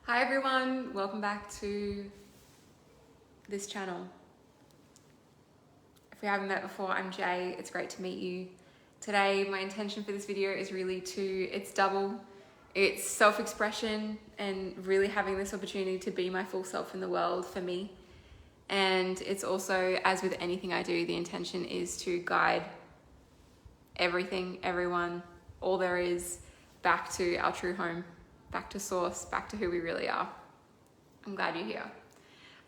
Hi everyone, welcome back to this channel. If we haven't met before, I'm Jay. It's great to meet you. Today, my intention for this video is really it's double. It's self-expression and really having this opportunity to be my full self in the world for me. And it's also, as with anything I do, the intention is to guide everything, everyone, all there is back to our true home, back to source, back to who we really are. I'm glad you're here.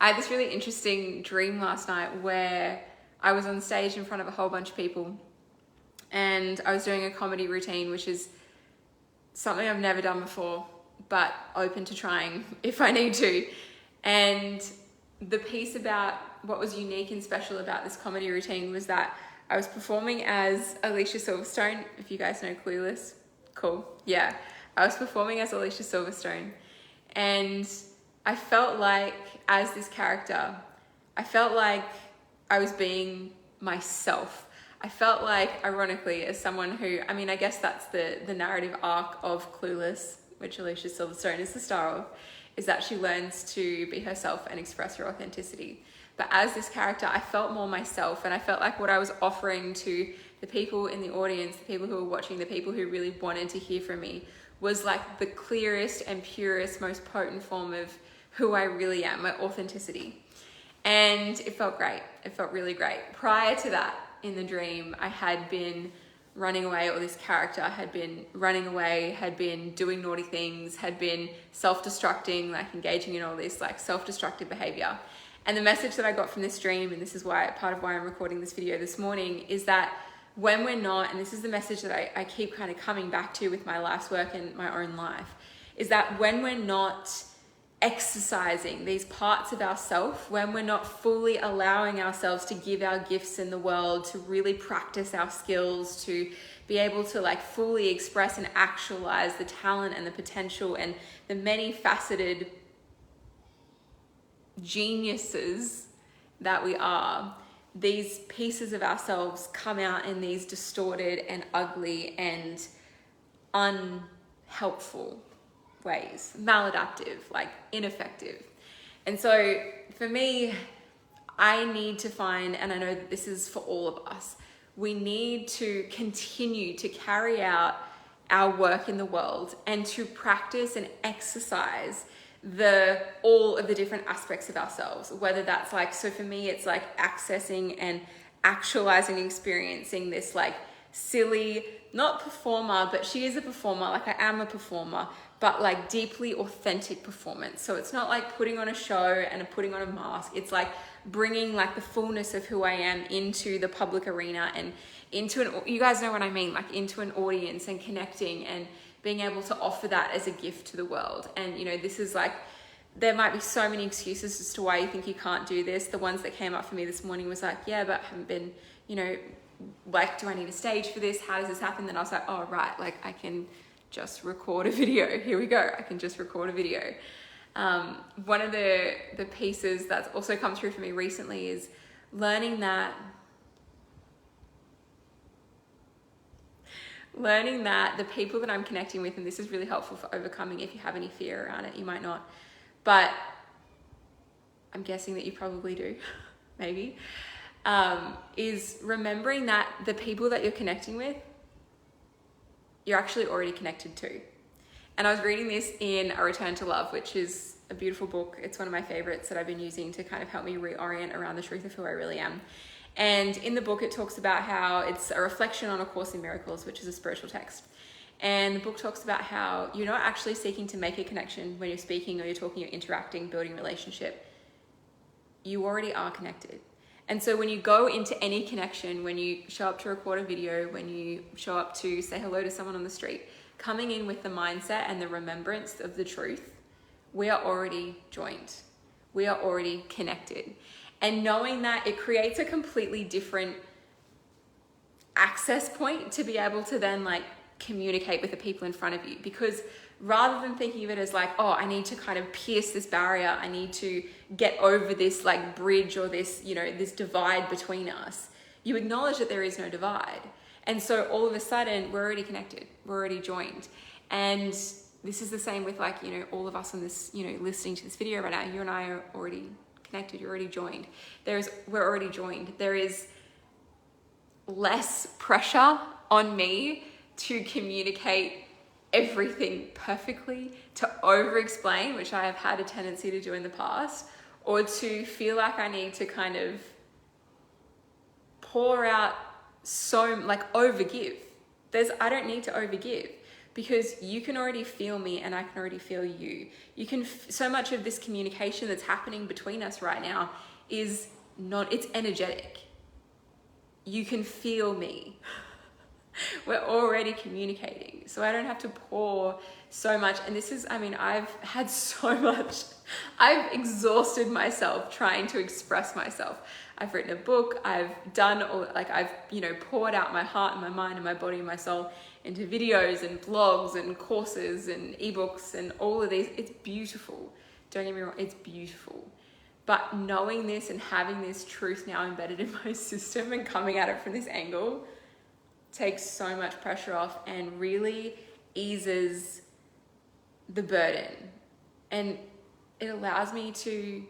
I had this really interesting dream last night where I was on stage in front of a whole bunch of people and I was doing a comedy routine, which is something I've never done before, but open to trying if I need to. And the piece about what was unique and special about this comedy routine was that I was performing as Alicia Silverstone, if you guys know Clueless. Cool, yeah. I was performing as Alicia Silverstone, and I felt like, as this character, I felt like I was being myself. I felt like, ironically, as someone who, I guess that's the narrative arc of Clueless, which Alicia Silverstone is the star of, is that she learns to be herself and express her authenticity. But as this character, I felt more myself, and I felt like what I was offering to the people in the audience, the people who were watching, the people who really wanted to hear from me, was like the clearest and purest, most potent form of who I really am, my authenticity. And it felt great. It felt really great. Prior to that, in the dream, I had been running away, or this character had been running away, had been doing naughty things, had been self-destructing, like engaging in all this like self-destructive behavior. And the message that I got from this dream, and this is part of why I'm recording this video this morning, is that when we're not, and this is the message that I keep kind of coming back to with my life's work and my own life, is that when we're not exercising these parts of ourselves, when we're not fully allowing ourselves to give our gifts in the world, to really practice our skills, to be able to like fully express and actualize the talent and the potential and the many faceted geniuses that we are, these pieces of ourselves come out in these distorted and ugly and unhelpful ways, maladaptive, like ineffective. And so for me, I need to find, and I know that this is for all of us, we need to continue to carry out our work in the world and to practice and exercise all of the different aspects of ourselves, whether that's like, so for me, it's like accessing and actualizing, experiencing this like silly, not performer, but she is a performer, like I am a performer, but like deeply authentic performance. So it's not like putting on a show and putting on a mask. It's like bringing like the fullness of who I am into the public arena and into you guys know what I mean, like into an audience and connecting and being able to offer that as a gift to the world. And this is like, there might be so many excuses as to why you think you can't do this. The ones that came up for me this morning was like, yeah, but I haven't been, like, do I need a stage for this? How does this happen? Then I was like, oh, right, like I can just record a video. Here we go. I can just record a video. One of the pieces that's also come through for me recently is learning that the people that I'm connecting with, and this is really helpful for overcoming if you have any fear around it, you might not, but I'm guessing that you probably do, maybe, is remembering that the people that you're connecting with, you're actually already connected to. And I was reading this in A Return to Love, which is a beautiful book. It's one of my favorites that I've been using to kind of help me reorient around the truth of who I really am. And in the book, it talks about how it's a reflection on A Course in Miracles, which is a spiritual text. And the book talks about how you're not actually seeking to make a connection when you're speaking or you're talking, you're interacting, building a relationship. You already are connected. And so when you go into any connection, when you show up to record a video, when you show up to say hello to someone on the street, coming in with the mindset and the remembrance of the truth, we are already joined. We are already connected. And knowing that, it creates a completely different access point to be able to then like communicate with the people in front of you. Because rather than thinking of it as like, oh, I need to kind of pierce this barrier, I need to get over this like bridge or this, this divide between us, you acknowledge that there is no divide. And so all of a sudden we're already connected, we're already joined. And this is the same with like, you know, all of us on this, you know, listening to this video right now. You and I are already connected. You're already joined. We're already joined. There is less pressure on me to communicate everything perfectly, to over-explain, which I have had a tendency to do in the past, or to feel like I need to kind of pour out like overgive. I don't need to overgive, because you can already feel me and I can already feel you. You can, so much of this communication that's happening between us right now it's energetic. You can feel me. We're already communicating. So I don't have to pour so much. And this is, I mean, I've had so much, I've exhausted myself trying to express myself. I've written a book, I've done all, like I've, you know, poured out my heart and my mind and my body and my soul into videos and blogs and courses and ebooks and all of these. It's beautiful. Don't get me wrong, it's beautiful. But knowing this and having this truth now embedded in my system and coming at it from this angle takes so much pressure off and really eases the burden. And it allows me to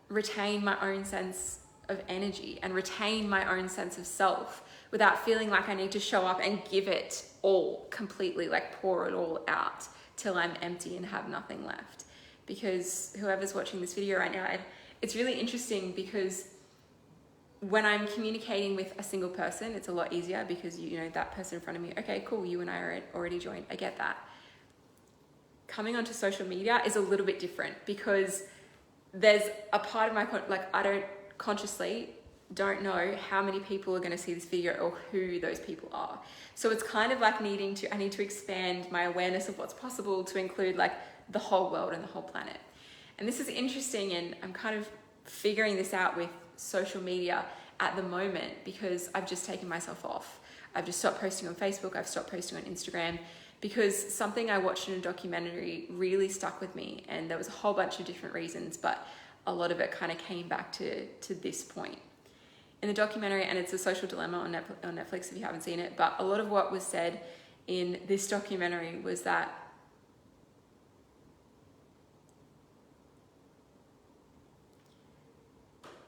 retain my own sense of energy and retain my own sense of self without feeling like I need to show up and give it all completely, like pour it all out till I'm empty and have nothing left. Because whoever's watching this video right now, it's really interesting, because when I'm communicating with a single person, it's a lot easier because you know that person in front of me, okay, cool, you and I are already joined, I get that. Coming onto social media is a little bit different, because there's a part of my, like I don't consciously don't know how many people are going to see this video or who those people are. So it's kind of like I need to expand my awareness of what's possible to include like the whole world and the whole planet. And this is interesting, and I'm kind of figuring this out with social media at the moment, because I've just taken myself off. I've just stopped posting on Facebook. I've stopped posting on Instagram, because something I watched in a documentary really stuck with me, and there was a whole bunch of different reasons, but a lot of it kind of came back to this point. In the documentary, and it's a social dilemma on Netflix if you haven't seen it, but a lot of what was said in this documentary was that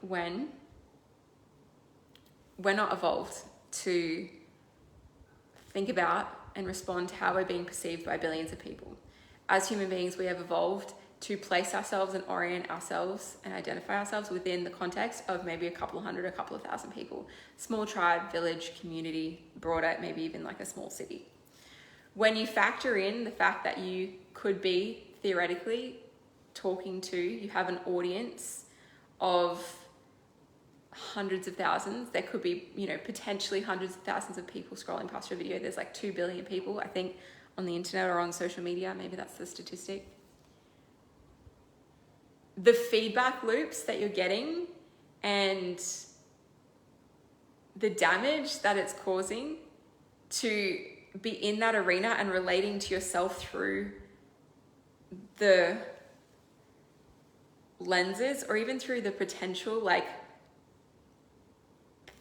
when we're not evolved to think about and respond to how we're being perceived by billions of people. As human beings, we have evolved to place ourselves and orient ourselves and identify ourselves within the context of maybe a couple of hundred, a couple of thousand people. Small tribe, village, community, broader, maybe even like a small city. When you factor in the fact that you could be theoretically talking to, you have an audience of hundreds of thousands, there could be, you know, potentially hundreds of thousands of people scrolling past your video. There's like 2 billion people, I think, on the internet or on social media. Maybe that's the statistic. The feedback loops that you're getting and the damage that it's causing to be in that arena and relating to yourself through the lenses, or even through the potential like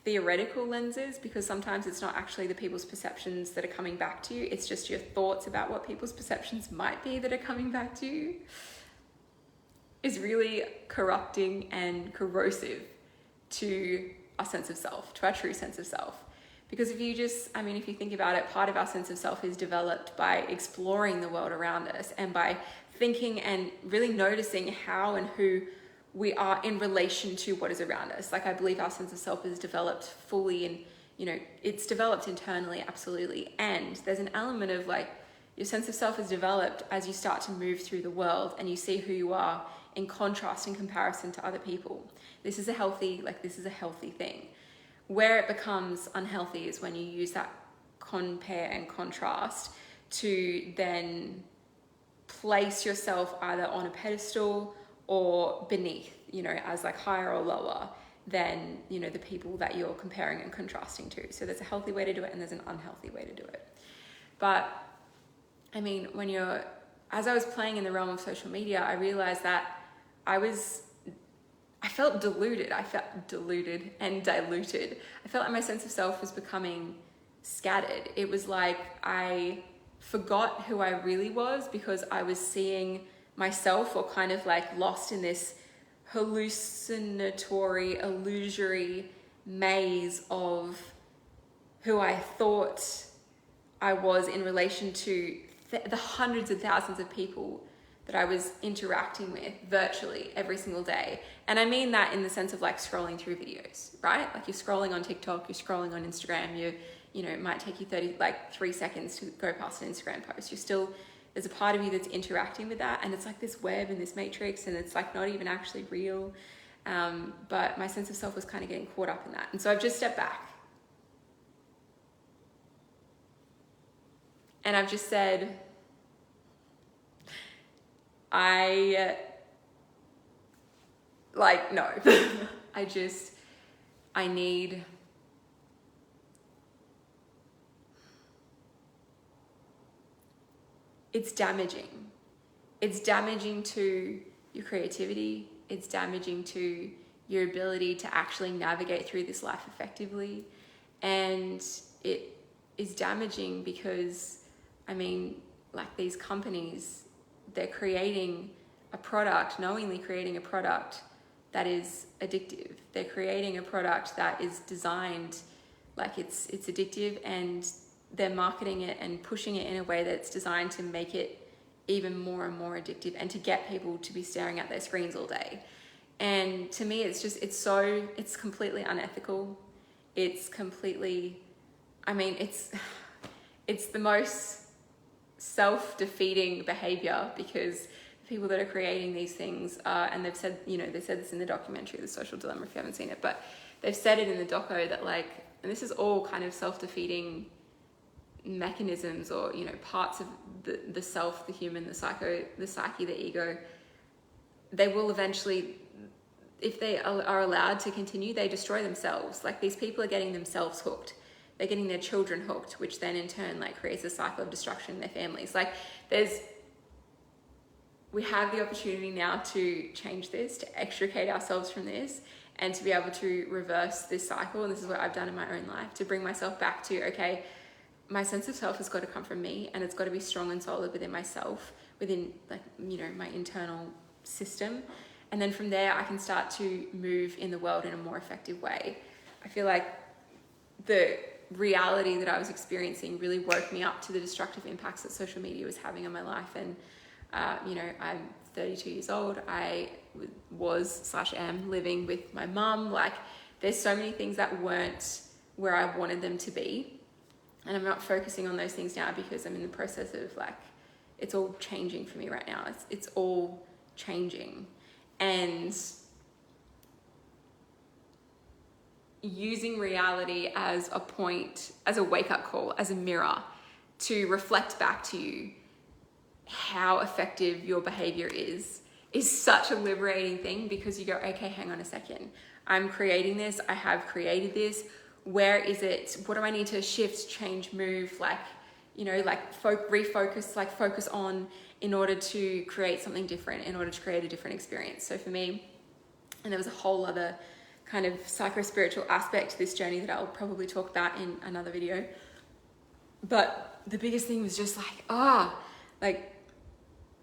theoretical lenses, because sometimes it's not actually the people's perceptions that are coming back to you, it's just your thoughts about what people's perceptions might be that are coming back to you, is really corrupting and corrosive to our sense of self, to our true sense of self. Because if you think about it, part of our sense of self is developed by exploring the world around us and by thinking and really noticing how and who we are in relation to what is around us. Like, I believe our sense of self is developed fully, and, you know, it's developed internally, absolutely. And there's an element of like, your sense of self is developed as you start to move through the world and you see who you are in contrast, in comparison to other people. This is a healthy thing. Where it becomes unhealthy is when you use that compare and contrast to then place yourself either on a pedestal or beneath, you know, as like higher or lower than, you know, the people that you're comparing and contrasting to. So there's a healthy way to do it and there's an unhealthy way to do it. But I mean, as I was playing in the realm of social media, I realized that I felt deluded. I felt deluded and diluted. I felt like my sense of self was becoming scattered. It was like I forgot who I really was because I was seeing myself, or kind of like lost in this hallucinatory, illusory maze of who I thought I was in relation to the hundreds of thousands of people that I was interacting with virtually every single day. And I mean that in the sense of like scrolling through videos, right? Like you're scrolling on TikTok, you're scrolling on Instagram, you know, it might take you 3 seconds to go past an Instagram post. There's a part of you that's interacting with that, and it's like this web and this matrix, and it's like not even actually real. But my sense of self was kind of getting caught up in that. And so I've just stepped back. And I've just said, no. I need it's damaging. It's damaging to your creativity. It's damaging to your ability to actually navigate through this life effectively. And it is damaging because, I mean, like these companies, they're creating a product, knowingly creating a product that is addictive. They're creating a product that is designed like it's addictive, and they're marketing it and pushing it in a way that's designed to make it even more and more addictive, and to get people to be staring at their screens all day. And to me, it's completely unethical. It's completely, I mean, it's the most self-defeating behavior, because the people that are creating these things and they said this in the documentary, The Social Dilemma, if you haven't seen it, but they've said it in the doco that like, and this is all kind of self-defeating mechanisms, or, you know, parts of the self, the human, the psyche, the ego. They will eventually, if they are allowed to continue, they destroy themselves. Like these people are getting themselves hooked. They're getting their children hooked, which then in turn like creates a cycle of destruction in their families. Like we have the opportunity now to change this, to extricate ourselves from this, and to be able to reverse this cycle. And this is what I've done in my own life, to bring myself back to, okay, my sense of self has got to come from me, and it's got to be strong and solid within myself, within like, you know, my internal system. And then from there, I can start to move in the world in a more effective way. I feel like the reality that I was experiencing really woke me up to the destructive impacts that social media was having on my life. And, you know, I'm 32 years old. I am living with my mum. Like there's so many things that weren't where I wanted them to be. And I'm not focusing on those things now because I'm in the process of like, it's all changing for me right now. It's all changing. And using reality as a point, as a wake-up call, as a mirror to reflect back to you how effective your behavior is such a liberating thing, because you go, okay, hang on a second. I'm creating this. I have created this. Where is it? What do I need to shift, change, move, like, you know, like refocus, like focus on, in order to create something different, in order to create a different experience. So for me, and there was a whole other kind of psycho-spiritual aspect to this journey that I'll probably talk about in another video. But the biggest thing was just like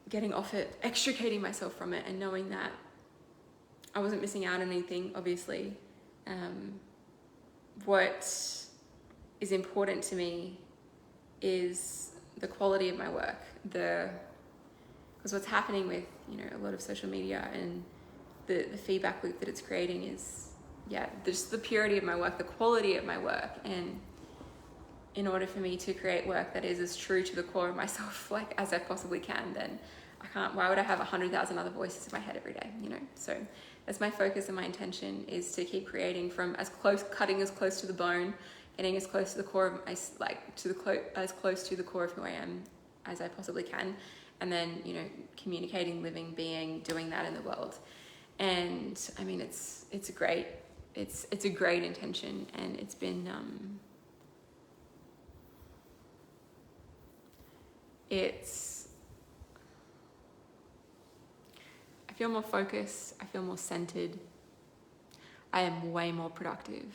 getting off it, extricating myself from it, and knowing that I wasn't missing out on anything, obviously. What is important to me is the quality of my work, because what's happening with, you know, a lot of social media and the feedback loop that it's creating is, just the purity of my work, the quality of my work. And in order for me to create work that is as true to the core of myself, like as I possibly can, then why would I have 100,000 other voices in my head every day, you know? So that's my focus, and my intention is to keep creating from cutting as close to the bone, getting as close to the core of as close to the core of who I am as I possibly can. And then, you know, communicating, living, being, doing that in the world. And I mean, it's a great intention, and it's been, I feel more focused, I feel more centered, I am way more productive.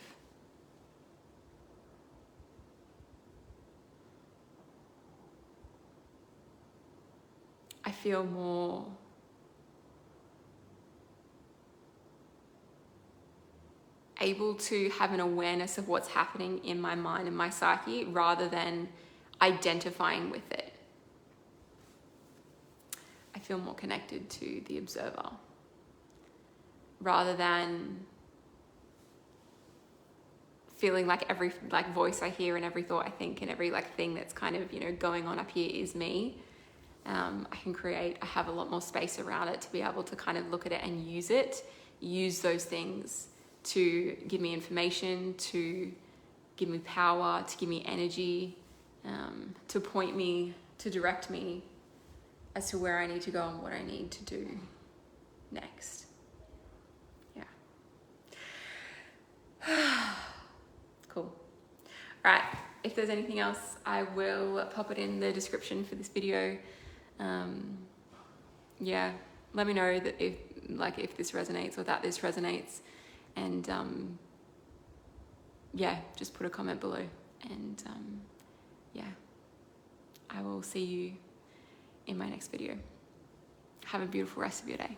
feel more able to have an awareness of what's happening in my mind and my psyche rather than identifying with it. I feel more connected to the observer rather than feeling like every voice I hear and every thought I think and every thing that's kind of, going on up here is me. I have a lot more space around it to be able to kind of look at it and use those things to give me information, to give me power, to give me energy, to point me, to direct me as to where I need to go and what I need to do next. Yeah. Cool. All right. If there's anything else, I will pop it in the description for this video. Yeah. Let me know that if this resonates or that this resonates. And yeah, just put a comment below. And yeah, I will see you in my next video. Have a beautiful rest of your day.